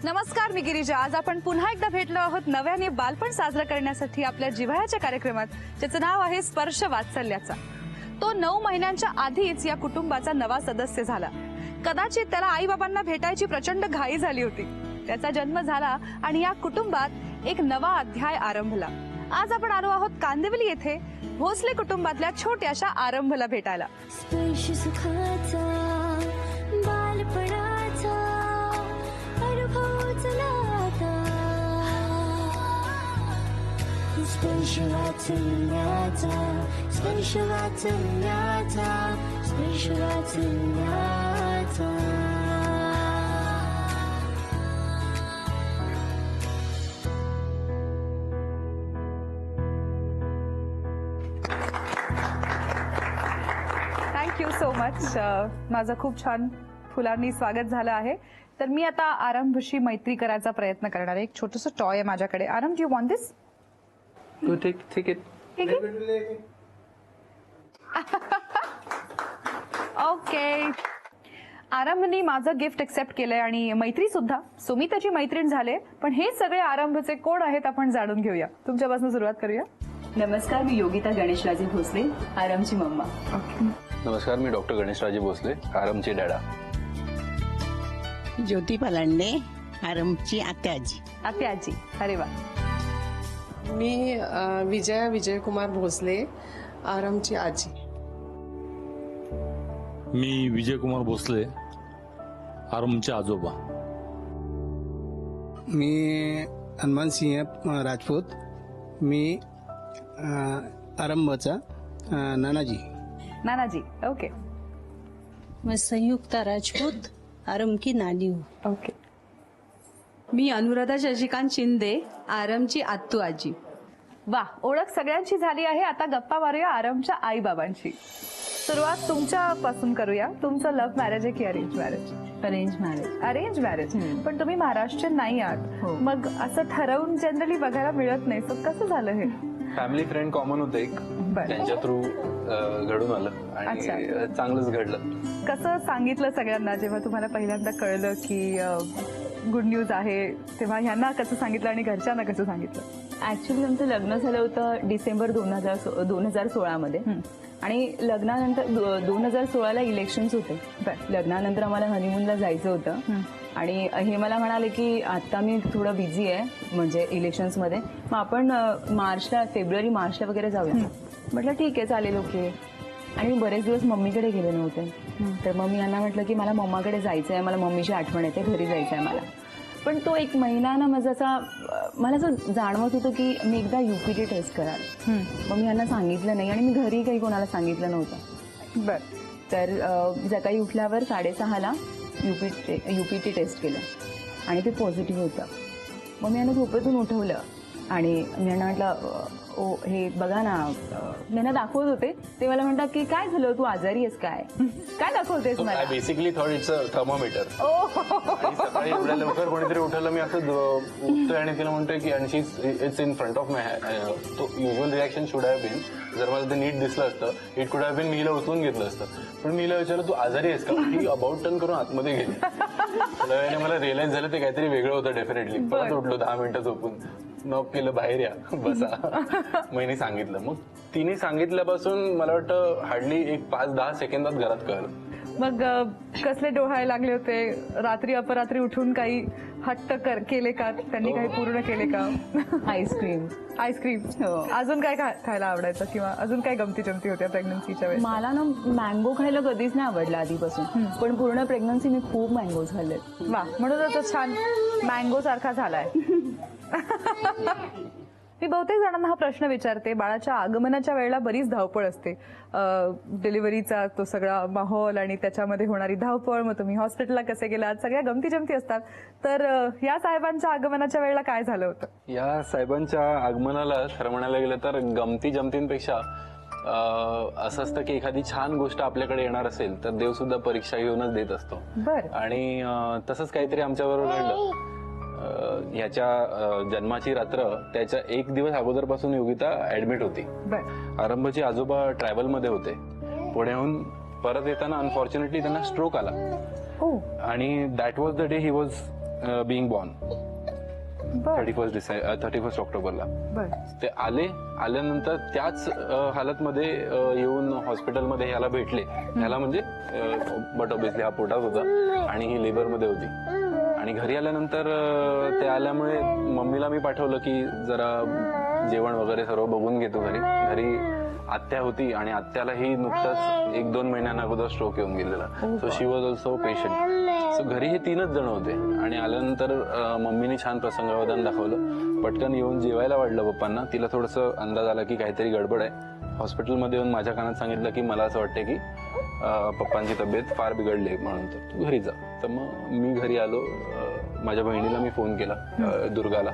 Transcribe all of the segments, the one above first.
नमस्कार, मी गिरिजा. आज आपण पुन्हा एकदा भेटलो आहोत नव्याने बालपण साजरा करण्यासाठी आपल्या जिव्हाळ्याच्या कार्यक्रमात, ज्याचं नाव आहे स्पर्श वात्सल्याचा. तो 9 महिन्यांच्या आधीच या कुटुंबाचा नवा सदस्य झाला. कदाचित त्याला आई बाबांना भेटायची प्रचंड घाई झाली होती. त्याचा जन्म झाला आणि या कुटुंबात एक नवा अध्याय आरंभला. आज आपण आलो आहोत कांदिवली येथे भोसले कुटुंबातल्या छोट्याशा आरंभला भेटायला. स्पर्श सुखाचा बालपणाचा अनुभव चला आता. स्पर्श वाचल्याचा स्पर्श वाचल्याचा स्पर्श वाचल्याचा. Thank you so much. माझं खूप छान फुलांनी स्वागत झालं आहे. तर मी आता आरंभशी मैत्री करायचा प्रयत्न करणार आहे. एक छोटंसं टॉय आहे माझ्याकडे. आरंभ, यू वॉन्ट दिस? तू ठीक आहे. ओके. आरंभनी माझं गिफ्ट एक्सेप्ट केलंय आणि मैत्री सुद्धा. सो मी त्याची मैत्रीण झाले. पण हे सगळे आरंभचे कोण आहेत आपण जाणून घेऊया. तुमच्यापासून सुरुवात करूया. नमस्कार, मी योगिता गणेशराजे भोसले, आरमची मम्मा. नमस्कार, मी डॉक्टर गणेशराजे भोसले, आरमची डॅडा. ज्योती पलांडे, आरमची आत्याजी. आत्याजी. अरे वा. मी विजयकुमार भोसले, आरमची आजी. मी विजयकुमार भोसले, आरमचे आजोबा. मी हनुमान सिंह राजपूत, मी आरंभचा नानाजी. नानाजी. ओके. मैं संयुक्ता राजपूत, आरम की नानी हूँ. ओके. मी अनुराधा शशिकांत शिंदे, आरमची आत्तू आजी. वा, ओळख सगळ्यांची झाली आहे. आता गप्पा मारूया आरमच्या आई बाबांची. सुरुवात तुमच्यापासून करूया. तुमचं लव्ह मॅरेज आहे की arrange marriage? Arrange marriage. Arrange marriage. पण तुम्ही महाराष्ट्रीयन नाही आहात. हो. मग असं ठरवून जनरली बघायला मिळत नाही. सो कसं झालं हे? फॅमिली फ्रेंड कॉमन होते एक, त्यांच्या थ्रू घडून आलं आणि चांगलंच घडलं. कसं सांगितलं सगळ्यांना जेव्हा तुम्हाला पहिल्यांदा कळलं की गुड न्यूज आहे, तेव्हा ह्यांना कसं सांगितलं आणि घरच्यांना कसं सांगितलं? ऍक्च्युली आमचं लग्न झालं होतं डिसेंबर 2016 मध्ये आणि लग्नानंतर 2016ला इलेक्शन्स होते. लग्नानंतर आम्हाला हनीमूनला जायचं होतं आणि हे मला म्हणाले की आता मी थोडं बिझी आहे म्हणजे इलेक्शन्समध्ये, मग आपण फेब्रुवारी मार्चला वगैरे जाऊया. म्हटलं ठीक आहे, चालेल, ओके. आणि मी बरेच दिवस मम्मीकडे गेले नव्हते. तर मग मी यांना म्हटलं की मला मम्माकडे जायचं आहे, मला मम्मीची आठवण येते, घरी जायचं आहे मला. पण तो एक महिना ना माझा असा मला असं जाणवत होतं की मी एकदा UPT टेस्ट कराल. मग मी यांना सांगितलं नाही आणि मी घरी काही कोणाला सांगितलं नव्हतं. तर सकाळी उठल्यावर 6:30ला UPT टेस्ट केलं आणि ते पॉझिटिव्ह होतं. मग मी यांना झोपेतून उठवलं आणि मी यांना म्हटलं, ओ हे बघा ना, मी यांना दाखवत होते. ते मला म्हणतात की काय झालं, तू आजारी आहेस काय, काय दाखवतेस मला? I basically thought it's a thermometer. सकाळी एवढ्या लवकर कोणीतरी उठवलं, मी असं उठतोय आणि तिला म्हणतोय की आणि it's in front of my. तो usual reaction should have been, जर मला ते नीट दिसलं असतं, इट कुड हॅव बीन, मी हिला उचलून घेतलं असतं. पण मी हिला विचारलं, तू आजारी आहेस का? ही अबाउट टर्न करून आतमध्ये गेली. थोड्या मला रिअलाइज झालं ते काहीतरी वेगळं होतं डेफिनेटली. परत उठलो 10 मिनिटं झोपून, नॉक केलं, बाहेर या बसा. महिने सांगितलं. मग तिने सांगितल्यापासून मला वाटतं हार्डली एक 5-10 सेकंदात घरात कळलं. मग कसले डोहाळे लागले होते? रात्री अपरात्री उठून काही हट्ट केले का? त्यांनी काही पूर्ण केले का? आईस्क्रीम. हो. अजून काय खायला आवडायचं किंवा अजून काय गमती जमती होत्या प्रेग्नन्सीच्या वेळेस? मला ना मँगो खायला कधीच नाही आवडलं आधीपासून, पण पूर्ण प्रेग्नन्सी मी खूप मँगोज खाल्ले. वा, म्हणून तो छान मँगो सारखा झालाय. मी बहुतेक जणांना हा प्रश्न विचारते. बाळाच्या आगमनाच्या वेळेला बरीच धावपळ असते. डिलिव्हरीचा तो सगळा माहोल आणि त्याच्यामध्ये होणारी धावपळ, मग तुम्ही हॉस्पिटलला कसे गेलात, सगळ्या गमती जमती असतात. तर या साहेबांच्या आगमनाच्या वेळेला काय झालं होतं? या साहेबांच्या आगमनाला खरं म्हणायला गेलं तर गमती जमतींपेक्षा असं असतं की एखादी छान गोष्ट आपल्याकडे येणार असेल तर देव सुद्धा परीक्षा घेऊनच देत असतो. आणि तसंच काहीतरी आमच्याबरोबर घडलं. ह्याच्या जन्माची रात्र त्याच्या 1 दिवस अगोदरपासून योगिता ऍडमिट होती. आरंभचे आजोबा ट्रॅव्हल मध्ये होते. पुण्याहून परत येताना अनफॉर्च्युनेटली त्यांना स्ट्रोक आला आणि that was the day he was being born बर 31 ऑक्टोबरला. बर ते आल्यानंतर त्याच हालतमध्ये येऊन हॉस्पिटलमध्ये ह्याला भेटले. ह्याला म्हणजे बट ऑब्विसली हा पोटात होता आणि ही लेबरमध्ये होती. आणि घरी आल्यानंतर ते आल्यामुळे मम्मीला मी पाठवलं की जरा जेवण वगैरे सर्व बघून घेतो घरी आत्या होती आणि आत्यालाही नुकताच 1-2 महिन्यांना अगोदर स्ट्रोक येऊन गेलेला. So she was also patient. So घरी हे 3च जण होते. आणि आल्यानंतर मम्मीने छान प्रसंगावधान दाखवलं. पटकन येऊन जेवायला वाढलं पप्पांना. तिला थोडंसं अंदाज आला की काहीतरी गडबड आहे. हॉस्पिटलमध्ये येऊन माझ्या कानात सांगितलं की मला असं वाटतं की पप्पांची तब्येत फार बिघडली म्हणून तर तू घरी जा. तर मग मी घरी आलो. माझ्या बहिणीला मी फोन केला, दुर्गाला.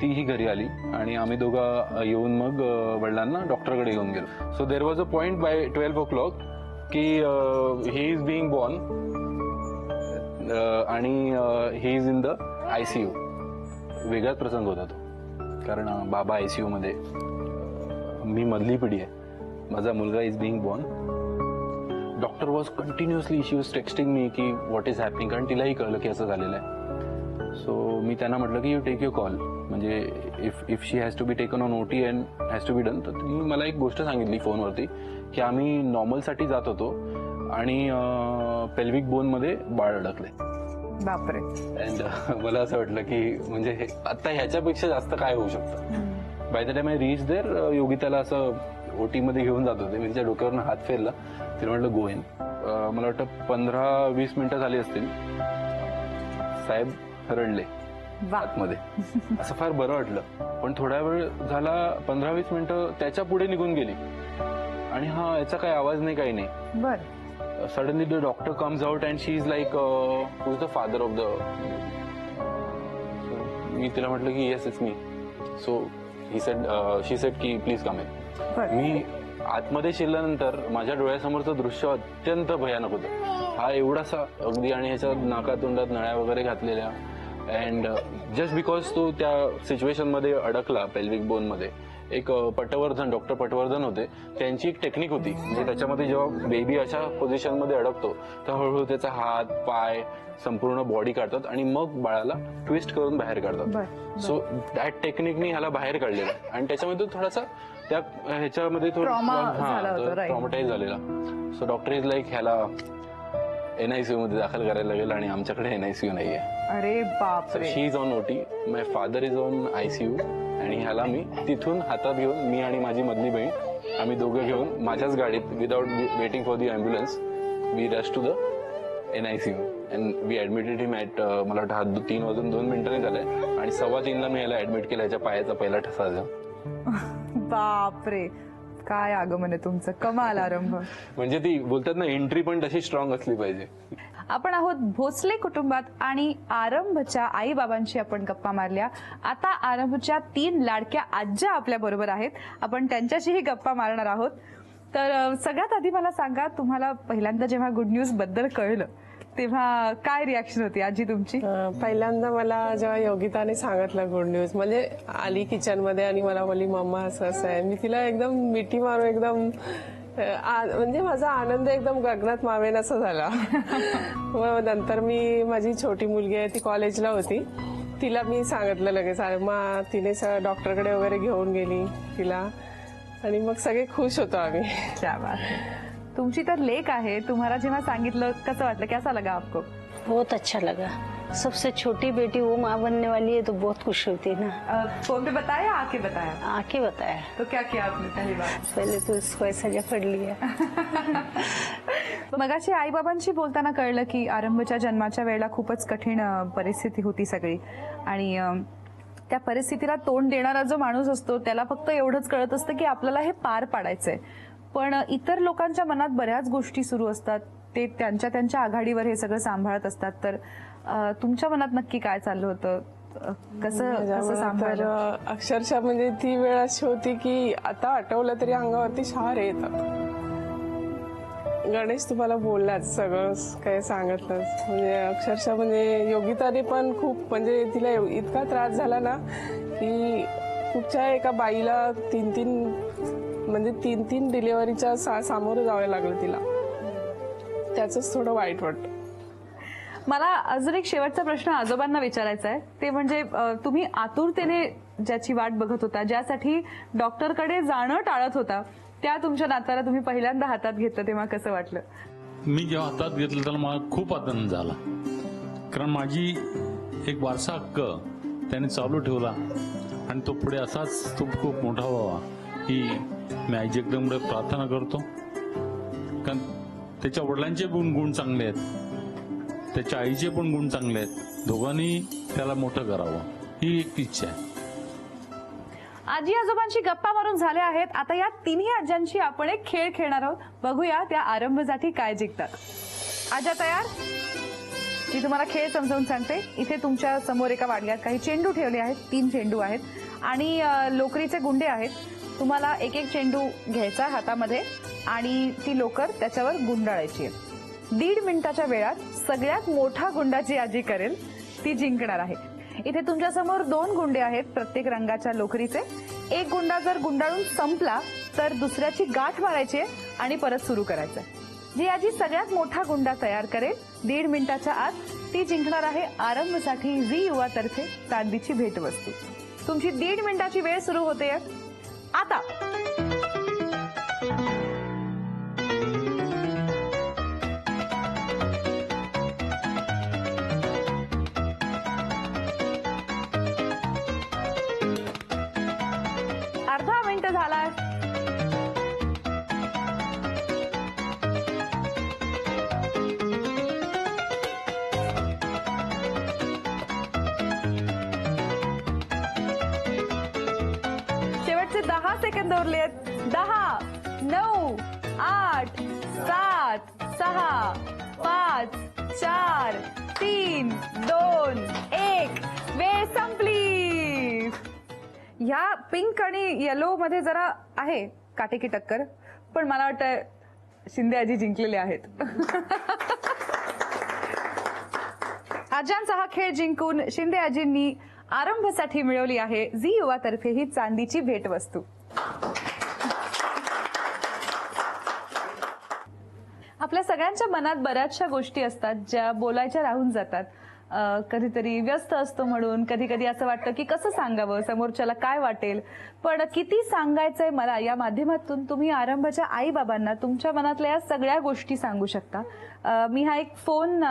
तीही घरी आली आणि आम्ही दोघं येऊन मग वडिलांना डॉक्टरकडे घेऊन गेलो. So there was a point by 12 o'clock की ही इज बिईंग बॉर्न आणि he is in the ICU. वेगळाच प्रसंग होता तो, कारण बाबा ICU मध्ये, मी मधली पिढी आहे. माझा मुलगा is being born. Doctor was continuously, she was texting me की व्हॉट इज हॅपनिंग, कारण तिलाही कळलं की असं झालेलं आहे. सो मी त्यांना म्हटलं की यू टेक युअर कॉल, म्हणजे if she has to be taken on OT and has to be done. तर तिने मला एक गोष्ट सांगितली फोनवरती की आम्ही नॉर्मलसाठी जात होतो आणि पेल्विक बोनमध्ये बाळ अडकले. बापरे. अँड मला असं वाटलं की म्हणजे आता ह्याच्यापेक्षा जास्त काय होऊ शकतं. By the time I reach there, योगिताला असं OT मध्ये घेऊन जात होते. मी तिच्या डोक्यावरनं हात फेरला. तिला म्हटलं गो इन. मला वाटतं 15-20 मिनिटं झाली असतील. साहेब रडले आतमध्ये. असं फार बरं वाटलं. पण थोडा वेळ झाला, 15-20 मिनिटं त्याच्या पुढे निघून गेली आणि हा याचा काही आवाज नाही, काही नाही. बर. Suddenly the doctor comes out and she is like who is the father of the. मी तिला म्हटलं की yes it's me. So she said की प्लीज कम इन. मी आतमध्ये शिरल्यानंतर माझ्या डोळ्यासमोरचं दृश्य अत्यंत भयानक होतं. हा एवढासा अगदी, आणि ह्याच्या नाकातोंडात नळ्या वगैरे घातलेल्या. अँड जस्ट बिकॉज तो त्या सिच्युएशन मध्ये अडकला पेल्विक बोन मध्ये. एक पटवर्धन, डॉक्टर पटवर्धन होते, त्यांची एक टेक्निक होती. म्हणजे त्याच्यामध्ये जेव्हा बेबी अशा पोझिशन मध्ये अडकतो तर हळूहळू त्याचा हात, पाय, संपूर्ण बॉडी काढतात आणि मग बाळाला ट्विस्ट करून बाहेर काढतात. सो दॅट टेक्निकनी ह्याला बाहेर काढलेला. आणि त्याच्यामध्ये थोडासा त्या ह्याच्यामध्ये ट्रॉमाटाईज झालेला. सो डॉक्टर इज लाईक ह्याला NICU मध्ये दाखल करायला लागेल आणि आमच्याकडे NICU नाहीये. अरे बापरे. She is on OT, my father is on ICU. आणि ह्याला मी तिथून हातात घेऊन, मी आणि माझी मधली बहीण, आम्ही दोघं घेऊन माझ्याच गाडीत, without waiting for the ambulance, we rush to the NICU and we admitted him at, मला वाटतं 3 वाजून 2 मिनिटांनी झालंय आणि 3:15 मी ह्याला ऍडमिट केलं. ह्याच्या पायाचा पहिला ठसा झाला. बापरे, काय आगमन आहे तुमचं. कमाल आरंभ. म्हणजे ती बोलतात ना, एंट्री पण तशी स्ट्रॉंग असली पाहिजे. आपण आहोत भोसले कुटुंबात आणि आरंभच्या आई बाबांशी आपण गप्पा मारल्या. आता आरंभच्या 3 लाडक्या आज्या आपल्या बरोबर आहेत. आपण त्यांच्याशीही गप्पा मारणार आहोत. तर सगळ्यात आधी मला सांगा, तुम्हाला पहिल्यांदा जेव्हा गुड न्यूज बद्दल कळलं तेव्हा काय रिॲक्शन होती आजी तुमची? पहिल्यांदा मला जेव्हा योगिताने सांगितलं गुड न्यूज, म्हणजे आली किचन मध्ये आणि मला बोलली मम्मा असं असं आहे. मी तिला एकदम मिठी मारून एकदम म्हणजे माझा आनंद एकदम गगनात मावेन असं झाला. मग नंतर मी, माझी छोटी मुलगी आहे ती कॉलेजला होती, तिला मी सांगितलं लगेच. मग तिने डॉक्टरकडे वगैरे घेऊन गेली तिला आणि मग सगळे खुश होतो आम्ही. क्या बात है. तुमची तर लेक आहे, तुम्हाला जेव्हा सांगितलं कसं वाटलं, कैसा लगा आपको? बहुत अच्छा लगा. सबसे छोटी बेटी वो माँ बनने वाली है तो बहुत खुश होती है ना. फोन पे बताया, आके बताया? आके बताया. तो क्या किया आपने पहली बार? पहले तो इसको ऐसा जकड़ लिया. मगाशी आई बाबांशी बोलताना कळलं की आरंभच्या जन्माच्या वेळेला खूपच कठीण परिस्थिती होती सगळी आणि त्या परिस्थितीला तोंड देणारा जो माणूस असतो त्याला फक्त एवढंच कळत असतं की आपल्याला हे पार पाडायचंय. पण इतर लोकांच्या मनात बऱ्याच गोष्टी सुरू असतात, ते त्यांच्या आघाडीवर हे सगळं सांभाळत असतात. तर तुमच्या मनात नक्की काय चाललं होतं, कसं सांभाळलं? अक्षरशः म्हणजे ती वेळ अशी होती की आता आठवलं तरी अंगावरती शहारे येतात. गणेश तुम्हाला बोललाच, सगळं काय सांगितलंच. म्हणजे अक्षरशः म्हणजे योगिताने पण खूप, म्हणजे तिला इतका त्रास झाला ना की कुठच्या एका बाईला 3 डिलिव्हरीच्या सामोरं जावं लागलं तिला. त्याचंच थोडं वाईट वाटतं. मला अजून एक शेवटचा प्रश्न आजोबांना विचारायचा आहे, ते म्हणजे तुम्ही आतुरतेने ज्याची वाट बघत होता, ज्यासाठी डॉक्टरकडे जाणं टाळत होता, त्या तुमच्या नाताला तुम्ही पहिल्यांदा हातात घेतलं तेव्हा कसं वाटलं? मी जेव्हा हातात घेतलं तेव्हा मला खूप आनंद झाला, कारण माझी एक वारसा हक्क त्याने चालू ठेवला आणि तो पुढे असाच तो खूप मोठा व्हावा ही मी आई जगदंबेकडे प्रार्थना करतो. कारण त्याच्या वडिलांचे पण गुण चांगले आहेत, त्याच्या आईचे पण गुण चांगले आहेत, दोघांनी त्याला मोठं करावं ही एक इच्छा आहे. आजी आजोबांशी गप्पा मारून झाल्या आहेत. आता या तिन्ही आज्यांशी आपण एक खेळ खेळणार आहोत. बघूया त्या आरंभसाठी काय जिंकतात. आज्या तयार? मी तुम्हाला खेळ समजावून सांगते. इथे तुमच्या समोर एका वाडग्यात काही चेंडू ठेवले आहेत, 3 चेंडू आहेत आणि लोकरीचे गुंडे आहेत. तुम्हाला एक एक चेंडू घ्यायचा हातामध्ये आणि ती लोकर त्याच्यावर गुंडाळायची आहे. 1.5 मिनिटाच्या वेळात सगळ्यात मोठा गुंडा जी आजी करेल ती जिंकणार आहे. इथे तुमच्या समोर 2 गुंडे आहेत प्रत्येक रंगाच्या लोकरीचे. एक गुंडा जर गुंडाळून संपला तर दुसऱ्याची गाठ मारायची आहे आणि परत सुरू करायचं. जी आजी सगळ्यात मोठा गुंडा तयार करेल 1.5 मिनिटाच्या आत ती जिंकणार आहे आरंभसाठी झी युवा तर्फे चांदीची भेटवस्तू. तुमची 1.5 मिनिटाची वेळ सुरू होते आता. अर्धा मिनिट झाला. शेवटचे 10 सेकंद उरलेत. 10, 9, 8, 7, 6, 5, 4, 3, 2, 1. वेळ संपली. ह्या पिंक आणि येलो मध्ये जरा आहे काटेकी टक्कर, पण मला वाटतं शिंदे आजी जिंकलेले आहेत. आज्यांचा हा खेळ जिंकून शिंदे आजींनी आरंभसाठी मिळवली आहे झी युवा तर्फे ही चांदीची भेटवस्तू. आपल्या सगळ्यांच्या मनात बऱ्याचशा गोष्टी असतात ज्या बोलायच्या राहून जातात. कधीतरी व्यस्त असतो म्हणून, कधी कधी असं वाटतं की कसं सांगावं, समोरच्याला काय वाटेल. पण किती सांगायचंय मला या माध्यमातून तुम्ही आरंभच्या आई बाबांना तुमच्या मनातल्या या सगळ्या गोष्टी सांगू शकता. मी हा एक फोन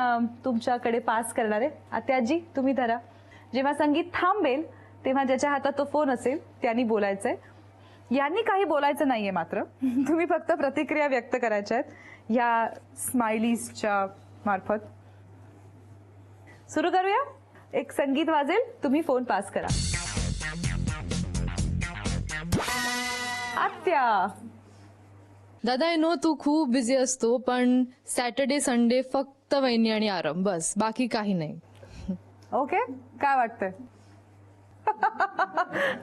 तुमच्याकडे पास करणार आहे. आत्याजी तुम्ही धरा. जेव्हा संगीत थांबेल तेव्हा ज्याच्या हातात तो फोन असेल त्यांनी बोलायचंय. यांनी काही बोलायचं नाहीये मात्र. तुम्ही फक्त प्रतिक्रिया व्यक्त करायच्या आहेत या स्माइलीजच्या मार्फत. सुरू करूया. एक संगीत वाजेल, तुम्ही फोन पास करा. आत्या. दादा आय नो तू खूप बिझी असतो, पण सॅटर्डे संडे फक्त वहिनी आणि आराम, बस बाकी काही नाही. ओके, काय वाटतंय?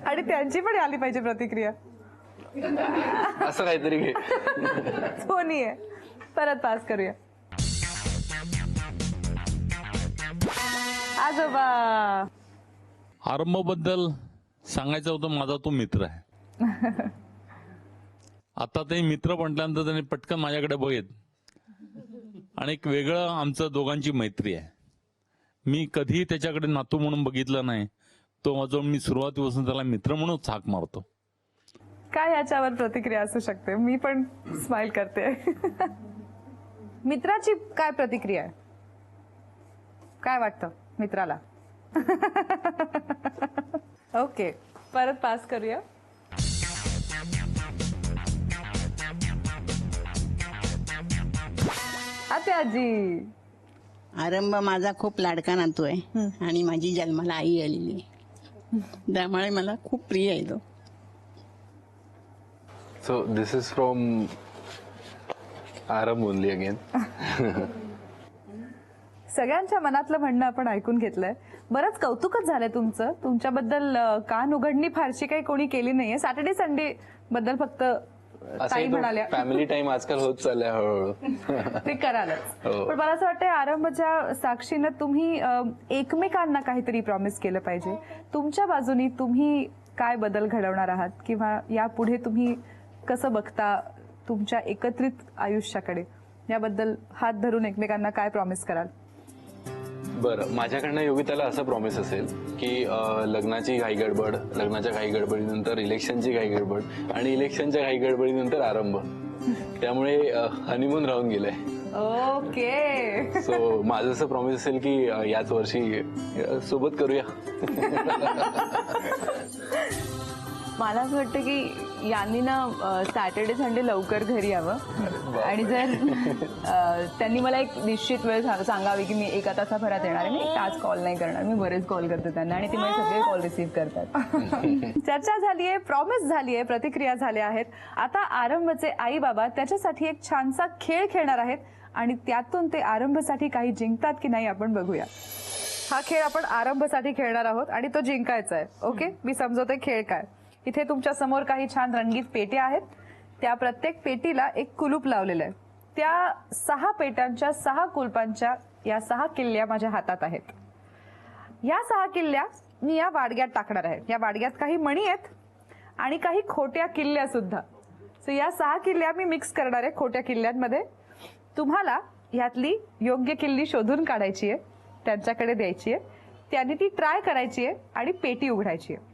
आणि त्यांची पण आली पाहिजे प्रतिक्रिया. असं काहीतरी घे. सोनी आहे. परत पास करूया. आजोबा. आरंभाबद्दल सांगायचं होतं, माझा तो मित्र आहे. आता ते मित्र म्हटल्यानंतर त्याने पटकन माझ्याकडे बघित आणि एक वेगळं आमचं दोघांची मैत्री आहे. मी कधी त्याच्याकडे नातू म्हणून बघितलं नाही. तो माझा मी सुरुवातीपासून त्याला मित्र म्हणून हाक मारतो. काय याच्यावर प्रतिक्रिया असू शकते? मी पण स्माइल करते. मित्राची काय प्रतिक्रिया आहे? काय वाटतं मित्राला? ओके, परत पास करूया. आत्याजी. आरंभ माझा खूप लाडका नातू आहे आणि माझी जन्माला आई आलेली आहे, त्यामुळे मला खूप प्रिय आहे तो. सो दिस इज फ्रॉम आरंभ ओनली अगेन. सगळ्यांच्या मनातलं म्हणणं आपण ऐकून घेतलंय. बरंच कौतुकच झालंय तुमचं. तुमच्याबद्दल कान उघडणी फारशी काही कोणी केली नाहीये. सॅटर्डे संडे बद्दल फक्त ताई म्हणाल्या फॅमिली टाइम आजकाल होत चाललाय हळूहळू. ते करालच. पण मला असं वाटतं आरंभच्या साक्षीनं तुम्ही एकमेकांना काहीतरी प्रॉमिस केलं पाहिजे. तुमच्या बाजूनी तुम्ही काय बदल घडवणार आहात किंवा यापुढे तुम्ही कसं बघता तुमच्या एकत्रित आयुष्याकडे, याबद्दल हात धरून एकमेकांना काय प्रॉमिस कराल? बरं, माझ्याकडनं योगिताला असं प्रॉमिस असेल की लग्नाची घाई गडबड, लग्नाच्या घाई गडबडीनंतर इलेक्शनची घाई गडबड आणि इलेक्शनच्या घाई गडबडीनंतर आरंभ. त्यामुळे हनीमून राहून गेलंय. ओके. सो माझं असं प्रॉमिस असेल की याच वर्षी सोबत करूया. मला असं वाटतं की यांनी ना सॅटर्डे संडे लवकर घरी यावं आणि जर त्यांनी मला एक निश्चित वेळ सांगावी की मी 1 तासाभरात येणार आहे. मी तास कॉल नाही करणार, मी बरेच कॉल करते त्यांना आणि ते माझे सगळे कॉल रिसीव्ह करतात. चर्चा झालीये, प्रॉमिस झालीये, प्रतिक्रिया झाल्या आहेत. आता आरंभचे आई बाबा त्याच्यासाठी एक छानसा खेळ खेळणार आहेत आणि त्यातून ते आरंभसाठी काही जिंकतात की नाही आपण बघूया. हा खेळ आपण आरंभसाठी खेळणार आहोत आणि तो जिंकायचा आहे. ओके, मी समजवते खेळ काय. इथे तुमच्या समोर काही छान रंगीत पेट्या आहेत. त्या प्रत्येक पेटीला एक कुलूप लावलेलं आहे. त्या 6 पेट्यांच्या 6 कुलपांच्या या 6 किल्ल्या माझ्या हातात आहेत. या 6 किल्ल्या मी या वाडग्यात टाकणार आहे. या वाडग्यात काही मणी आहेत आणि काही खोट्या किल्ल्या सुद्धा. सो या 6 किल्ल्या मी मिक्स करणार आहे खोट्या किल्ल्यांमध्ये. तुम्हाला यातली योग्य किल्ली शोधून काढायची आहे, त्यांच्याकडे द्यायची आहे, त्यांनी ती ट्राय करायची आहे आणि पेटी उघडायची आहे.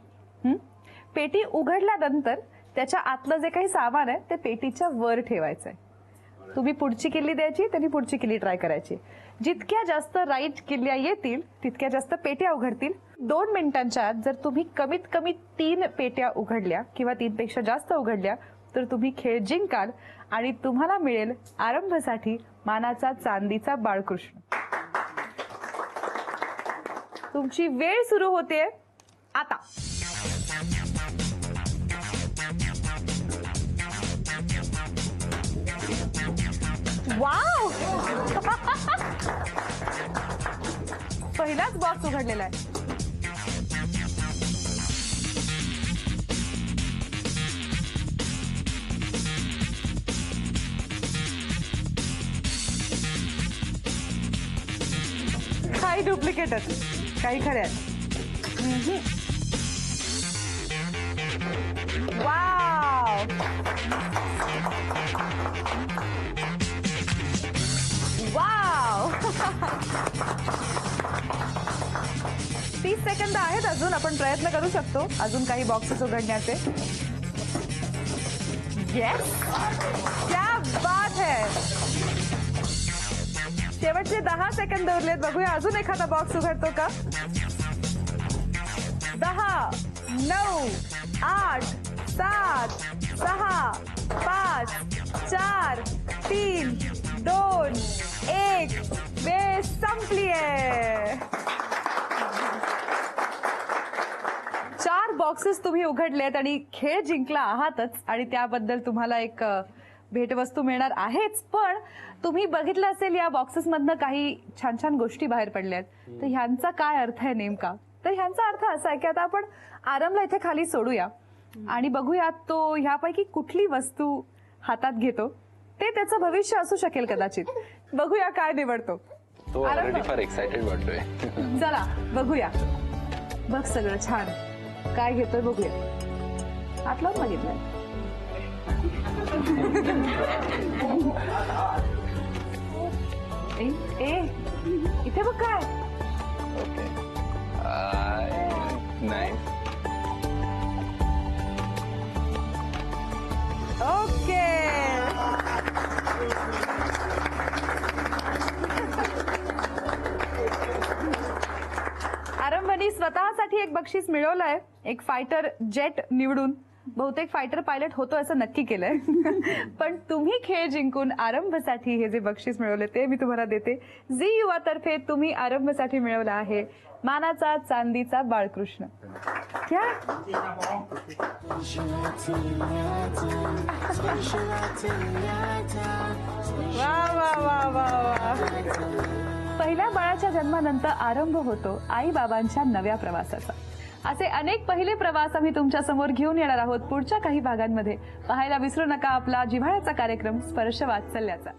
पेटी उघडल्यानंतर त्याच्या आतलं जे काही सामान आहे ते पेटीच्या वर ठेवायचं आहे. तुम्ही पुढची किल्ली द्यायची, त्यांनी पुढची किल्ली ट्राय करायची. जितक्या जास्त राईट किल्ल्या येतील तितक्या जास्त पेट्या उघडतील. 2 मिनिटांच्या आत जर तुम्ही कमीत कमी 3 पेट्या उघडल्या किंवा 3 पेक्षा जास्त उघडल्या तर तुम्ही खेळ जिंकाल आणि तुम्हाला मिळेल आरंभसाठी मानाचा चांदीचा बाळकृष्ण. तुमची वेळ सुरू होते आता. वाव. पहिलाच बॉक्स उघडलेला आहे. काही डुप्लिकेट आहेत, काही खरे आहेत. वाव. वाव. 30 सेकंद आहेत अजून, आपण प्रयत्न करू शकतो अजून काही बॉक्सेस उघडण्याचे. येस, क्या बात है. शेवटचे 10 सेकंद उरलेत. बघूया अजून एखादा बॉक्स उघडतो का. 10, 9, 8, 7, 6, 5, 4, 3, 2, 1. वेळ संपलीये. 4 बॉक्सेस तुम्ही उघडलेत आणि खेळ जिंकला आहातच आणि त्याबद्दल तुम्हाला एक भेटवस्तू मिळणार आहेच. पण तुम्ही बघितलं असेल या बॉक्सेस मधनं काही छान छान गोष्टी बाहेर पडल्यात. तर ह्यांचा काय अर्थ आहे नेमका. तर ह्यांचा अर्थ असा आहे की आता आपण आरंभला इथे खाली सोडूया आणि बघूया तो ह्यापैकी कुठली वस्तू हातात घेतो. ते त्याचं भविष्य असू शकेल कदाचित. बघूया काय निवडतो. तो ऑलरेडी फार एक्साइटेड वाटतोय. चला बघूया. बघ सगळं छान काय घेतोय बघूया. हात लावून बघितलंय. ए इथे बघ काय. Okay, nice. ओके. आरंभनी स्वतःसाठी एक बक्षीस मिळवलंय. एक फायटर जेट निवडून. बहुतेक फायटर पायलट होतो असं नक्की केलंय. पण तुम्ही खेळ जिंकून आरंभसाठी हे जे बक्षीस मिळवले ते मी तुम्हाला देते. झी युवा तर्फे तुम्ही आरंभसाठी मिळवला आहे मानाचा चांदीचा बाळकृष्ण. क्या वा वा वा वा वा. पहिल्या बाळाच्या जन्मानंतर आरंभ होतो आई बाबांच्या नव्या प्रवासाचा. असे अनेक पहिले प्रवास आम्ही तुमच्या समोर घेऊन येणार आहोत पुढच्या काही भागांमध्ये. पाहायला विसरू नका आपला जिव्हाळ्याचा कार्यक्रम स्पर्श वात्सल्याचा.